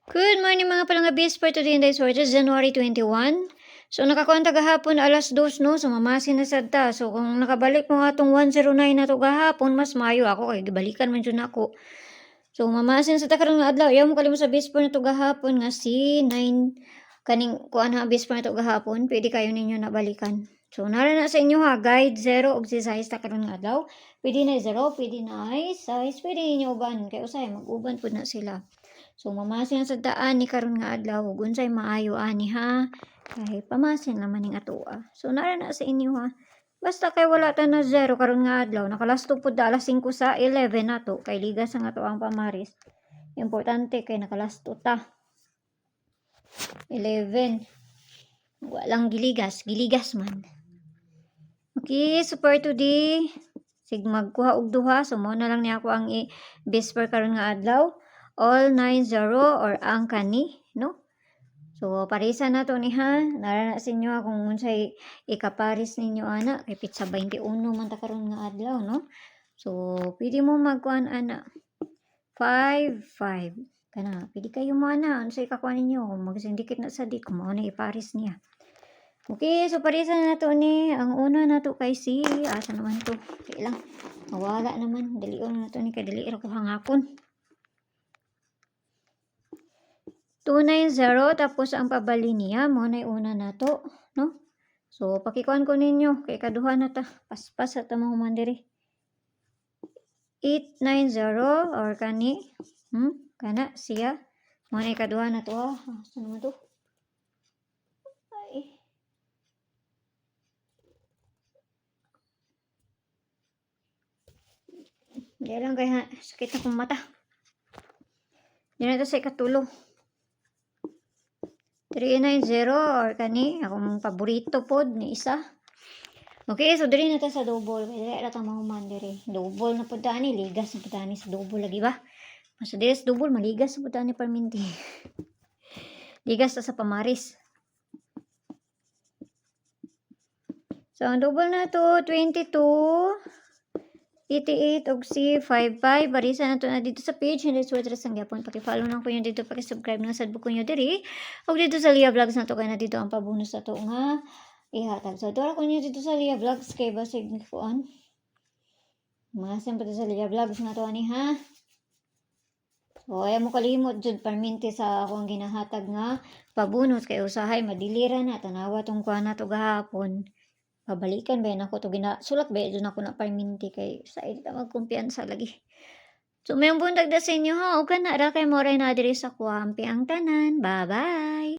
Good morning mga palangabis for today in this is January 21. So nakakonta gahapon alas 2 no, so mamasin na sad ta. So kung nakabalik mo atong 109 na to gahapon, mas maayo ako kay gibalikan man jud nako. So mamasin sa ta karon nga adlaw, ayaw mo kalimot sa base na to gahapon nga si 9 kaning kuan ha base na to gahapon, pwede kayo ninyo nabalikan. So nara na sa inyo ha, guide 0 og si size ta karon nga adlaw. Pwede na 0, pwede na size, pwede niyo uban kay usay mag-uban pud na sila. So mamasin sa daan ni karon nga adlaw ug unsay maayo ani ha. Kay pamasin naman ning atoa. So nara na sa inyo ha. Basta kay wala ta na 0 karon nga adlaw, nakalasto pud alas 5 sa 11 nato kay ligas ang atoang pamaris. Importante kay nakalasto ta. 11. Walang giligas man. Okay, so for today, sig magkuha og duha, so mo na lang ni ako ang best for karon nga adlaw. All 90 or ang kani, no? So, parisa na to ni ha. Nara na sa inyo kung unsay ikaparis ninyo ana. Kay pizza 21 man ta karon nga adlaw, no? So, pwede mo magkuan ana. 5, 5. Kana, pwede kayo mo ana. Unsay kakuan ninyo. Magsindikit na sa di. Kung mo na iparis niya. Okay, so parisa na to ni. Ang una na to kay si, asa naman to. Okay lang. Mawala naman. Dalion na to ni. Kay dali ra ko hangakon. 290 tapos ang pabali niya mo na una na to, no? So pakikuan ko ninyo kay kaduha na ta, paspas at mga humandiri. 890 or kani, kana siya mo na kaduha na to ha. Saan naman to? Ay. Di lang kay ha, sakit na kong mata. Di na to sa ikatulo. 390 or kani akong paborito pod ni isa. Okay, so diri na ta sa double. Kaya dili ta mahuman diri. Double na pud ani, ligas na pud ani sa double lagi ba? Mas diri sa double maligas na pud ani perminti. Ligas ta sa pamaris. So ang double na to 22 88 og si 55 barisa na to na dito sa page hindi suwat ang gyapon paki-follow na ko yun dito paki-subscribe na sad buko nyo diri og dito sa Lia Vlogs na to kay na dito ang pabonus na to nga ihatag so dora ko nyo dito sa Lia Vlogs kay basig ni kuan masin pa sa Lia Vlogs na to ani ha. So ayaw mo kalimot jud perminti sa akong ginahatag nga pabonus kay usahay madilira na tanawa tong kuan na to gahapon. Pabalikan ba ako to ginasulat ba yun ako na perminti kay sa ita magkumpiyansa lagi. So may buntag da sa inyo ha, o ka na ra kay mo rin na diri sa kuwampi ang tanan. Bye bye!